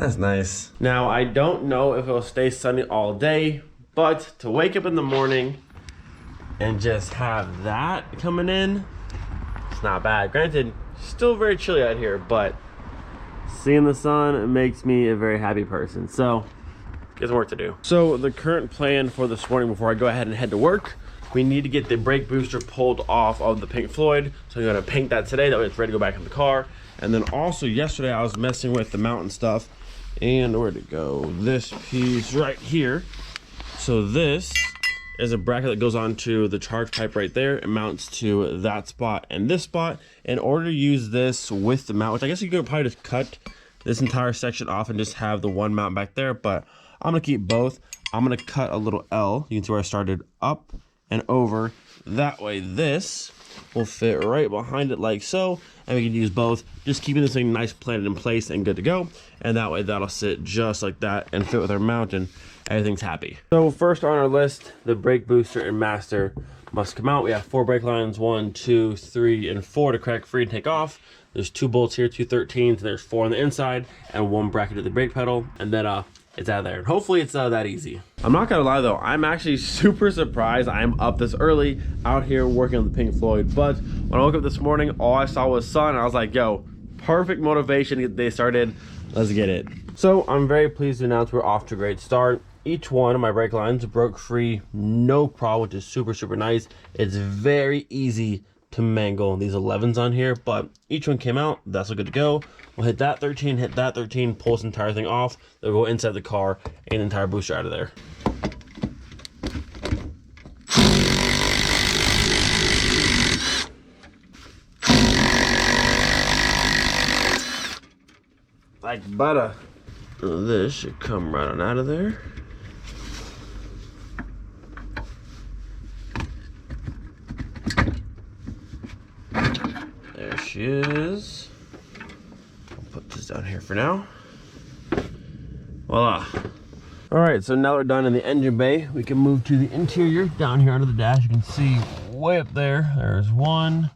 That's nice. Now, I don't know if it'll stay sunny all day, but to wake up in the morning and just have that coming in, it's not bad. Granted, still very chilly out here, but seeing the sun makes me a very happy person. So, get some work to do. So, the current plan for this morning before I go ahead and head to work, we need to get the brake booster pulled off of the Pink Floyd. So I'm gonna paint that today, that way it's ready to go back in the car. And then also yesterday I was messing with the mount and stuff. And where'd it go? This piece right here. So this is a bracket that goes onto the charge pipe right there. It mounts to that spot and this spot. In order to use this with the mount, which I guess you could probably just cut this entire section off and just have the one mount back there, but I'm gonna keep both. I'm gonna cut a little L. You can see where I started up and over. That way this will fit right behind it like so, and we can use both, just keeping this thing nice planted in place and good to go. And that way that'll sit just like that and fit with our mount and everything's happy. So first on our list, the brake booster and master must come out. We have 4 brake lines, 1, 2, 3, and 4 to crack free and take off. There's 2 bolts here, 2 13s, and there's 4 on the inside, and 1 bracket at the brake pedal, and then it's out of there. And hopefully it's that easy. I'm not gonna lie though, I'm actually super surprised I'm up this early out here working on the Pink Floyd. But when I woke up this morning, all I saw was sun. I was like, yo, perfect motivation to get the day started. Let's get it. So I'm very pleased to announce we're off to a great start. Each one of my brake lines broke free, no problem, which is super, super nice. It's very easy to mangle these 11s on here, but each one came out. That's all good to go. We'll hit that 13, hit that 13, pull this entire thing off. They'll go inside the car and the entire booster out of there. Like butter. This should come right on out of there. There she is. I'll put this down here for now. Voila. All right, so now we're done in the engine bay. We can move to the interior down here under the dash. You can see way up there, there's 1,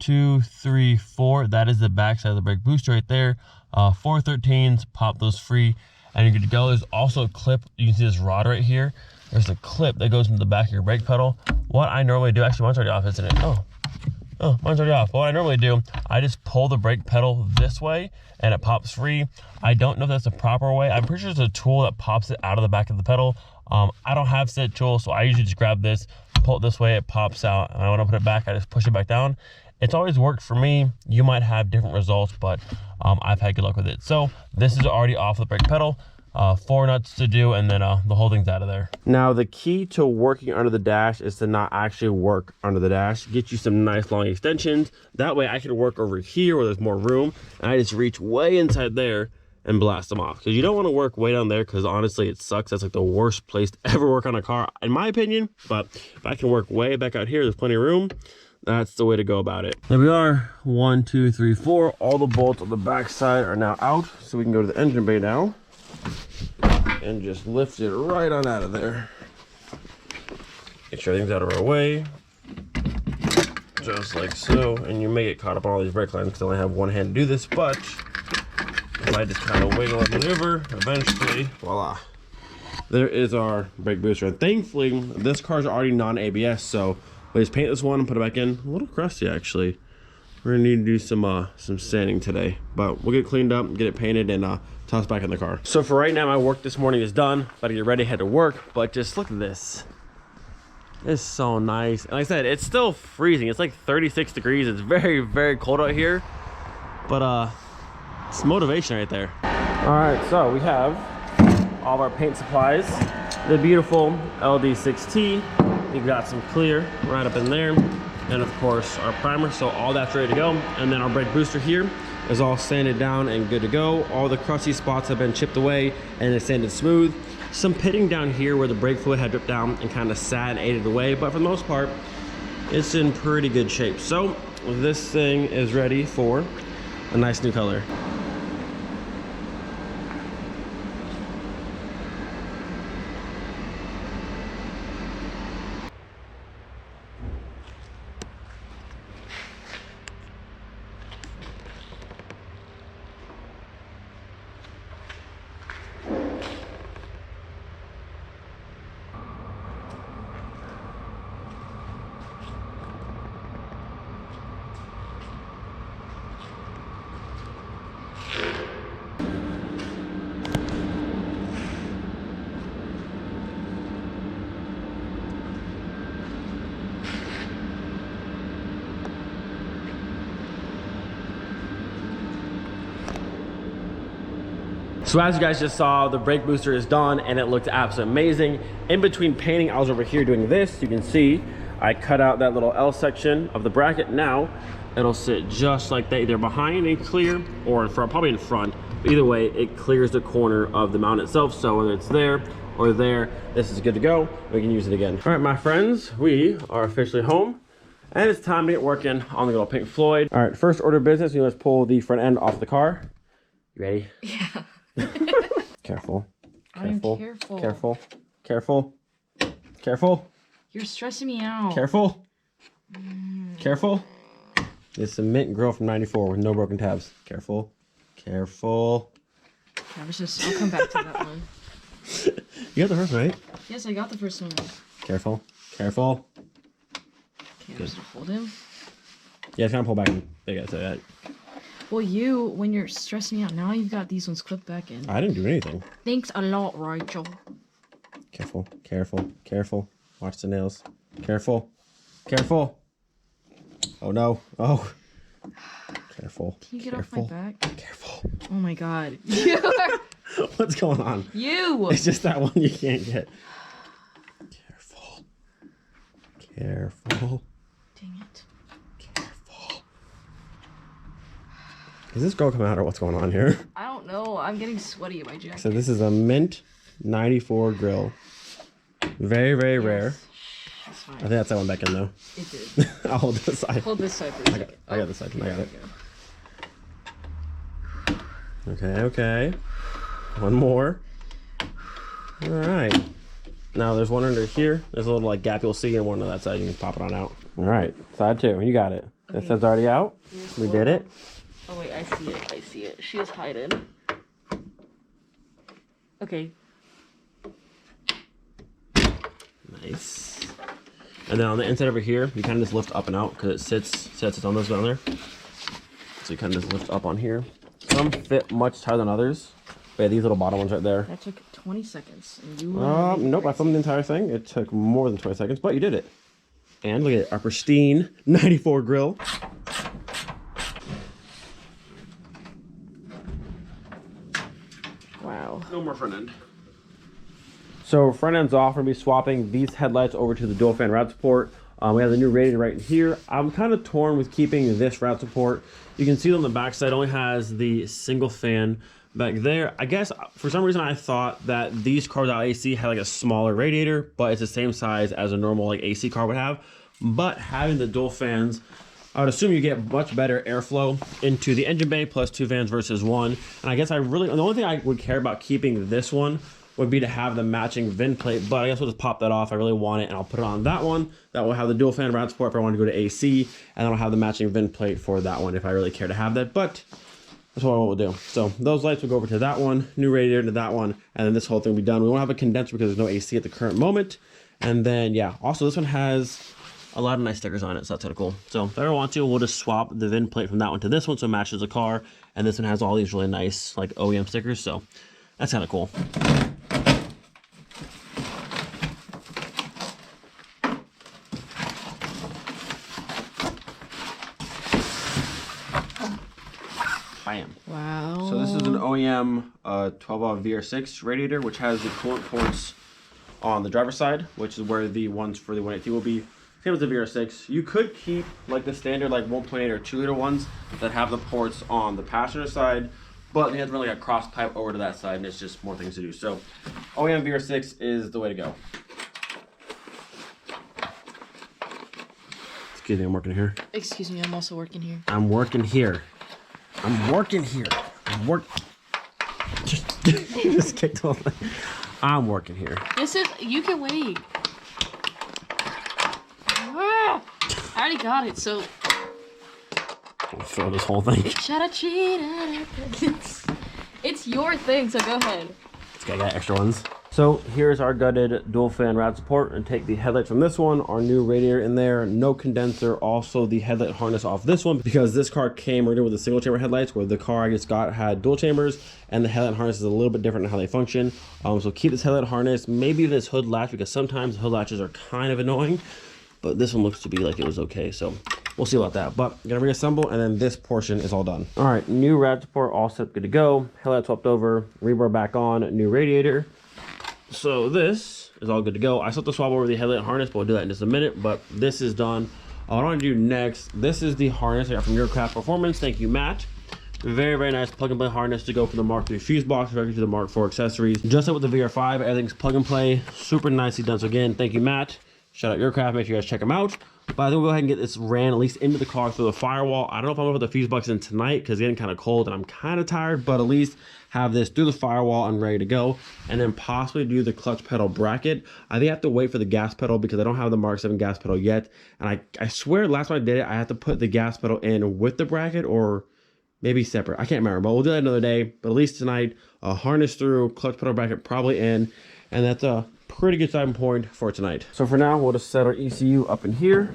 2, 3, 4. That is the back side of the brake booster right there. 4 13s, pop those free, and you're good to go. There's also a clip. You can see this rod right here. There's a clip that goes into the back of your brake pedal. What I normally do, actually mine's already off, isn't it? Oh, mine's already off. What I normally do, I just pull the brake pedal this way and it pops free. I don't know if that's the proper way. I'm pretty sure there's a tool that pops it out of the back of the pedal. I don't have said tool, so I usually just grab this, pull it this way, it pops out, and when I put it back, I just push it back down. It's always worked for me. You might have different results, but I've had good luck with it. So this is already off the brake pedal. 4 nuts to do, and then the whole thing's out of there. Now the key to working under the dash is to not actually work under the dash. Get you some nice long extensions. That way I can work over here where there's more room, and I just reach way inside there and blast them off. Because you don't want to work way down there, because honestly it sucks. That's like the worst place to ever work on a car, in my opinion. But if I can work way back out here, there's plenty of room. That's the way to go about it. There we are, 1, 2, 3, 4. All the bolts on the back side are now out, so we can go to the engine bay now and just lift it right on out of there. Get sure everything's out of our way, just like so. And you may get caught up on all these brake lines because I only have one hand to do this, but if I just kind of wiggle and maneuver, eventually, voila, there is our brake booster. And thankfully, this car's already non-ABS, so we just paint this one and put it back in. A little crusty, actually. We're gonna need to do some sanding today, but we'll get it cleaned up, get it painted, and toss back in the car. So for right now, my work this morning is done. About to get ready, head to work, but just look at this. It's so nice. And like I said, it's still freezing. It's like 36 degrees. It's very, very cold out here, but it's motivation right there. All right, so we have all of our paint supplies. The beautiful LD6T. We've got some clear right up in there. And of course our primer, so all that's ready to go. And then our brake booster here is all sanded down and good to go. All the crusty spots have been chipped away and it's sanded smooth. Some pitting down here where the brake fluid had dripped down and kind of sat and ate it away, but for the most part, it's in pretty good shape. So this thing is ready for a nice new color. So as you guys just saw, the brake booster is done and it looked absolutely amazing. In between painting, I was over here doing this. You can see I cut out that little L section of the bracket. Now it'll sit just like that, either behind and clear or in front, probably in front. But either way, it clears the corner of the mount itself. So whether it's there or there, this is good to go. We can use it again. All right, my friends, we are officially home and it's time to get working on the little Pink Floyd. All right, first order of business, you must pull the front end off the car. You ready? Yeah. Careful. I'm Careful. careful. Careful. Careful. Careful. You're stressing me out. Careful. Careful. It's a mint grill from '94 with no broken tabs. Careful. Careful. I'll come back to that one. You got the first one, right? Yes, I got the first one. Careful. Careful. Okay, I'm just gonna hold him. Yeah, it's kind of pull back in. They gotta say that. Well, you, when you're stressing me out, now you've got these ones clipped back in. I didn't do anything. Thanks a lot, Rachel. Careful. Careful. Careful. Watch the nails. Careful. Careful. Oh no. Oh. Careful. Can you get Careful. off my back? Careful. Oh my god. What's going on? You! It's just that one you can't get. Careful. Careful. Dang it. Careful. Is this girl coming out or what's going on here? I don't know. I'm getting sweaty in my jacket. So this is a mint 94 grill. Very, very rare. That's fine. I think that's that one back in though. It did. I'll hold this side. Hold this side for a second. I got this side. I got it. Go. Okay, okay. One more. All right. Now there's one under here. There's a little like gap you'll see, and one on that side. You can pop it on out. All right, side two. You got it. Okay. This side's already out. We did it. Oh wait, I see it. I see it. She is hiding. Okay. Nice. And then on the inside over here, you kind of just lift up and out because it sets its own nose down there. So you kind of just lift up on here. Some fit much tighter than others. But yeah, these little bottom ones right there. That took 20 seconds. And you Nope, I filmed the entire thing. It took more than 20 seconds, but you did it. And look at it, our pristine 94 grill. Wow. No more front end. So front end's off. We're gonna be swapping these headlights over to the dual fan route support. We have the new radiator right here. I'm kind of torn with keeping this route support. You can see on the back side only has the single fan back there. I guess for some reason I thought that these cars out AC had like a smaller radiator, but it's the same size as a normal like AC car would have. But having the dual fans, I would assume you get much better airflow into the engine bay plus two fans versus one. And I guess the only thing I would care about keeping this one would be to have the matching VIN plate, but I guess we'll just pop that off. I really want it, and I'll put it on that one. That will have the dual fan route support if I want to go to AC, and then I'll have the matching VIN plate for that one if I really care to have that, but that's what we'll do. So those lights will go over to that one, new radiator to that one, and then this whole thing will be done. We won't have a condenser because there's no AC at the current moment. And then, yeah, also this one has a lot of nice stickers on it, so that's kind of cool. So if I ever want to, we'll just swap the VIN plate from that one to this one so it matches the car, and this one has all these really nice like OEM stickers, so that's kind of cool. Bam. Wow. So this is an OEM 12-valve VR6 radiator, which has the coolant ports on the driver's side, which is where the ones for the 180 will be. Same as the VR6. You could keep like the standard like 1.8 or 2 liter ones that have the ports on the passenger side, but you have to run like a cross pipe over to that side, and it's just more things to do. So OEM VR6 is the way to go. Excuse me, I'm working here. Excuse me, I'm also working here. I'm working here. I'm working here. Just kicked off. I'm working here. This is, you can wait. Ah, I already got it, so. I'll throw this whole thing. It's your thing, so go ahead. Okay, I got extra ones. So here's our gutted dual fan route support, and take the headlights from this one, our new radiator in there, no condenser, also the headlight harness off this one, because this car came originally with the single chamber headlights, where the car I just got had dual chambers, and the headlight harness is a little bit different in how they function. So keep this headlight harness, maybe this hood latch, because sometimes the hood latches are kind of annoying, but this one looks to be like it was okay. So we'll see about that. But I'm gonna reassemble, and then this portion is all done. All right, new rad support all set, good to go. Headlight swapped over, rebar back on, new radiator. So this is all good to go. I still have to swap over the headlight harness, but we'll do that in just a minute. But this is done. What I want to do next, this is the harness I got from Your Craft Performance. Thank you, Matt. Very, very nice plug and play harness to go from the Mark III fuse box directly to the Mark IV accessories. Just like with the VR5, everything's plug and play, super nicely done. So again, thank you, Matt. Shout out Your Craft, make sure you guys check them out. But I think we'll go ahead and get this ran at least into the car through the firewall. I don't know if I'm gonna put the fuse box in tonight because it's getting kind of cold and I'm kind of tired, but at least have this through the firewall and ready to go. And then possibly do the clutch pedal bracket. I think I have to wait for the gas pedal because I don't have the Mark 7 gas pedal yet. And I swear last time I did it, I had to put the gas pedal in with the bracket or maybe separate. I can't remember, but we'll do that another day. But at least tonight, harness through, clutch pedal bracket probably in, and that's a pretty good starting point for tonight. So for now, we'll just set our ECU up in here,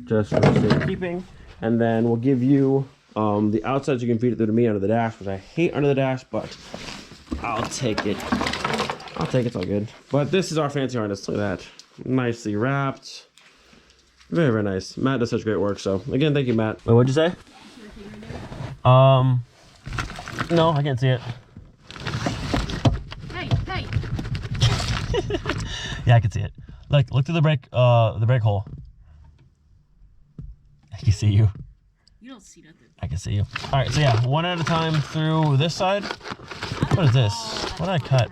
just for safekeeping, and then we'll give you the outside so you can feed it through to me under the dash, which I hate under the dash, but I'll take it. I'll take it, it's all good. But this is our fancy harness. Look at that, nicely wrapped. Very, very nice. Matt does such great work. So again, thank you, Matt. Wait, what'd you say? No, I can't see it. Hey. Yeah, I can see it. Look through the brake hole. I can see you. You don't see nothing. I can see you. All right, so yeah, one at a time through this side. What is this? What did I cut?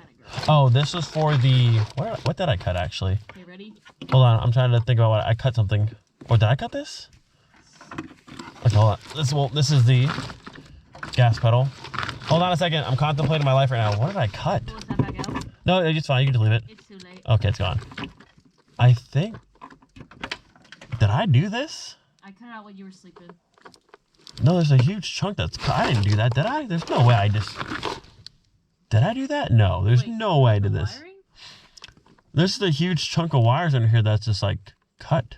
Oh, this was for the, what did I cut actually? Okay, ready? Hold on, I'm trying to think about what, I cut something. Or did I cut this? Okay, hold on. This is the gas pedal. Hold on a second, I'm contemplating my life right now. What did I cut? Pull that back out. No, it's fine, you can just leave it. It's too late. Okay, it's gone. I think, did I do this? I cut it out when you were sleeping. No, there's a huge chunk that's cut. I didn't do that, did I? There's no way I just, did I do that? No, there's no way I did this. Wiring? There's a huge chunk of wires under here that's just like cut.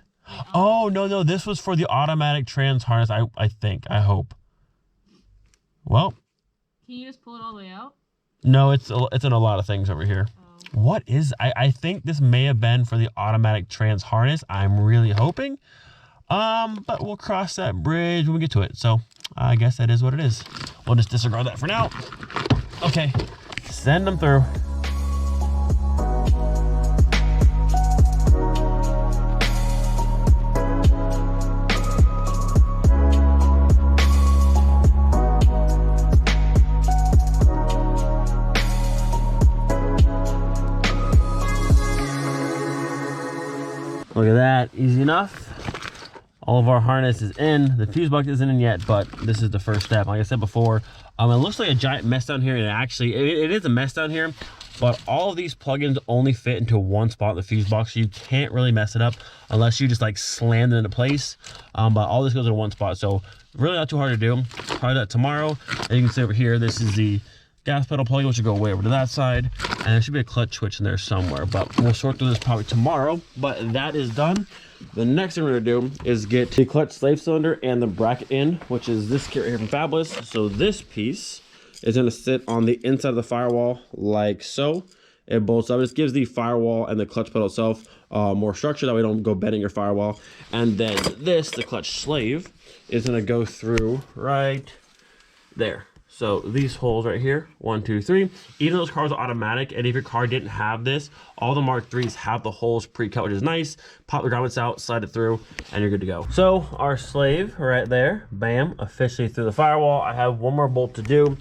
Oh, no, this was for the automatic trans harness, I think, I hope. Well. Can you just pull it all the way out? No, it's in a lot of things over here. Oh. What is, I think this may have been for the automatic trans harness. I'm really hoping. But we'll cross that bridge when we get to it. So I guess that is what it is. We'll just disregard that for now. Okay, send them through. Look at that, easy enough. All of our harness is in. The fuse box isn't in yet, but this is the first step. Like I said before, it looks like a giant mess down here, and it is a mess down here, but all of these plugins only fit into one spot in the fuse box, so you can't really mess it up unless you just like slam it into place. But all this goes in one spot, so really not too hard to do. Probably that tomorrow. And you can see over here, this is the gas pedal plug, which will go way over to that side, and there should be a clutch switch in there somewhere, but we'll sort through this probably tomorrow. But that is done. The next thing we're gonna do is get the clutch slave cylinder and the bracket in, which is this kit right here from Fabulous. So this piece is gonna sit on the inside of the firewall like so. It bolts up. This gives the firewall and the clutch pedal itself more structure, that way don't go bending your firewall. And then this, the clutch slave, is gonna go through right there. So these holes right here, 1, 2, 3. Even though this car is automatic, and if your car didn't have this, all the Mark IIIs have the holes pre-cut, which is nice. Pop the grommets out, slide it through, and you're good to go. So our slave right there, bam, officially through the firewall. I have one more bolt to do,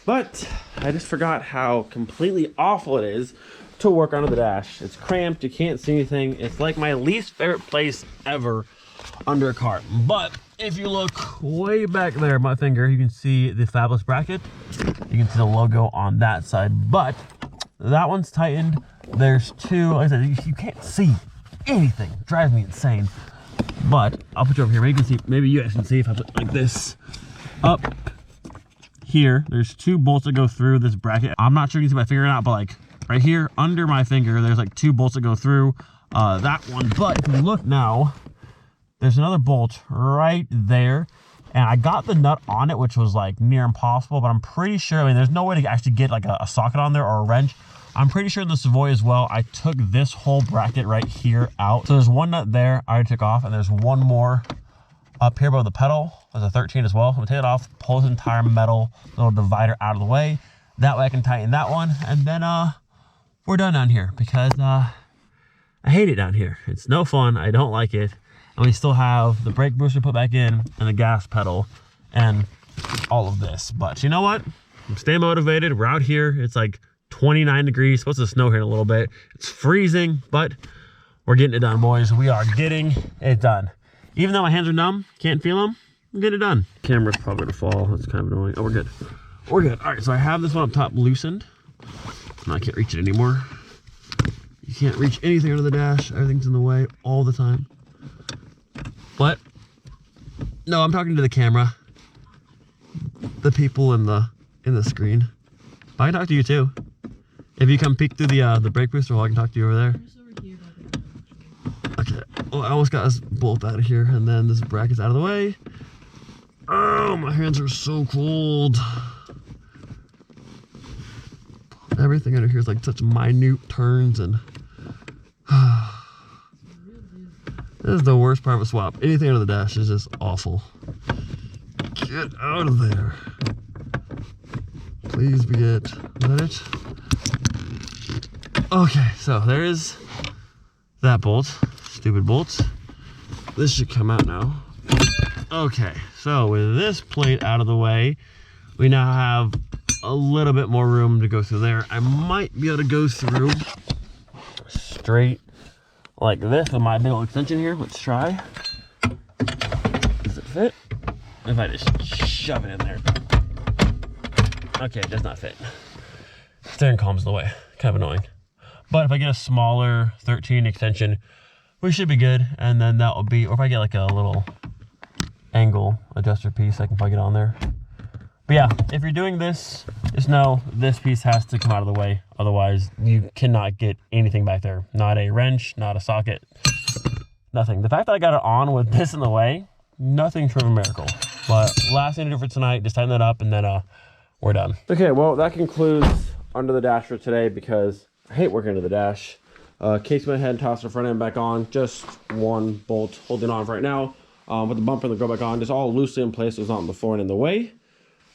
but I just forgot how completely awful it is to work under the dash. It's cramped, you can't see anything. It's like my least favorite place ever under a car. But if you look way back there, my finger, you can see the Fabulous bracket. You can see the logo on that side, but that one's tightened. There's two, like I said, you can't see anything. It drives me insane. But I'll put you over here. Maybe you can see, maybe you guys can see if I put like this up here. There's two bolts that go through this bracket. I'm not sure you can see my finger or not, but like right here under my finger, there's like two bolts that go through that one. But if you look now, there's another bolt right there, and I got the nut on it, which was like near impossible, but I'm pretty sure, I mean, there's no way to actually get like a socket on there or a wrench. I'm pretty sure in the Savoy as well, I took this whole bracket right here out. So there's one nut there I already took off, and there's one more Up here above the pedal was a 13 as well. I'm gonna take it off, pull this entire metal little divider out of the way. That way I can tighten that one, and then we're done down here because I hate it down here. It's no fun. I don't like it. And we still have the brake booster put back in and the gas pedal and all of this. But you know what? I'm staying motivated. We're out here. It's like 29 degrees. Supposed to snow here in a little bit. It's freezing, but we're getting it done, boys. We are getting it done. Even though my hands are numb, can't feel them, I'm getting it done. Camera's probably gonna fall. That's kind of annoying. Oh, we're good. We're good. All right, so I have this one up top loosened. No, I can't reach it anymore. You can't reach anything under the dash. Everything's in the way all the time. But no, I'm talking to the camera, the people in the screen. But I can talk to you too. If you come peek through the brake booster hole, I can talk to you over there. Okay. Oh, I almost got this bolt out of here, and then this bracket's out of the way. Oh, my hands are so cold. Everything under here is like such minute turns, and this is the worst part of a swap. Anything under the dash is just awful. Get out of there. Please be it. Is that it? Okay, so there is that bolt. Stupid bolts. This should come out now. Okay, so with this plate out of the way, we now have a little bit more room to go through there. I might be able to go through straight like this with my big old extension here. Let's try. Does it fit? If I just shove it in there. Okay, it does not fit. Steering column's in the way. Kind of annoying. But if I get a smaller 13 extension, we should be good. And then that will be, or if I get like a little angle adjuster piece, I can plug it on there. But yeah, if you're doing this, just know this piece has to come out of the way. Otherwise, you cannot get anything back there. Not a wrench, not a socket, nothing. The fact that I got it on with this in the way, nothing short of a miracle. But last thing to do for tonight, just tighten that up, and then we're done. Okay, well, that concludes under the dash for today because I hate working under the dash. Case went ahead and tossed the front end back on. Just one bolt holding on for right now. With the bumper and the go back on, just all loosely in place so it's not on the floor and in the way.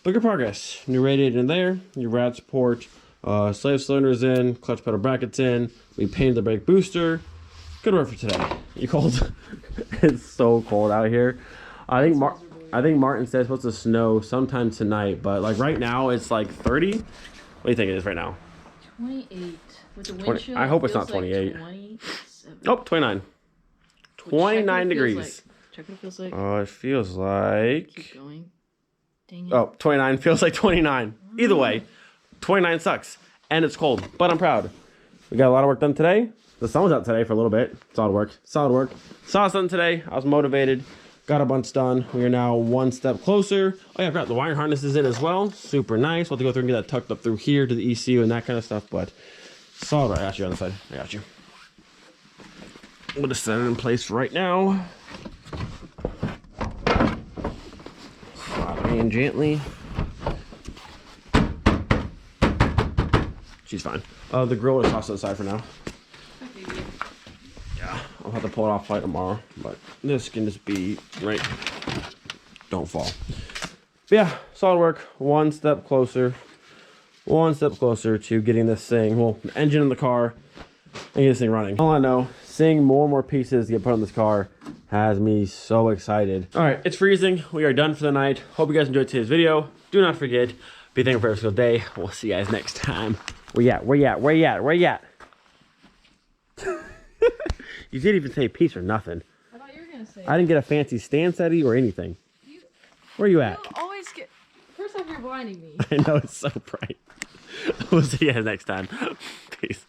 But good progress. New radiator in there, new rad support, slave cylinders in, clutch pedal brackets in. We painted the brake booster. Good work for today. You cold? It's so cold out here. I think Martin said it's supposed to snow sometime tonight, but like right now it's like 30. What do you think it is right now? 28 with the wind chill. I hope it's not 28. Like 27. Oh, 29. 29 degrees. Like. Check what it feels like. Oh, it feels like. Keep going. Dang it. Oh, 29 feels like 29. Either way, 29 sucks. And it's cold, but I'm proud. We got a lot of work done today. The sun was out today for a little bit. Solid work. Solid work. Saw sun today. I was motivated. Got a bunch done. We are now one step closer. Oh yeah, I forgot the wiring harness is in as well. Super nice. We'll have to go through and get that tucked up through here to the ECU and that kind of stuff, but solid. I got you on the side. I got you. We'll just set it in place right now. Slide it in gently. She's fine. The grill is tossed to the side for now. Yeah, I'll have to pull it off flight tomorrow, but this can just be right. Don't fall. But yeah, solid work. One step closer to getting this thing, well, the engine in the car and get this thing running. All I know, seeing more and more pieces get put on this car has me so excited. All right, it's freezing. We are done for the night. Hope you guys enjoyed today's video. Do not forget, be thankful for every single day. We'll see you guys next time. Where you at? Where you at? Where you at? Where you at? You didn't even say peace or nothing. I thought you were gonna say. I didn't get a fancy stand setty or anything. Where you at? You always get. First off, you're blinding me. I know, it's so bright. We'll see you guys next time. Peace.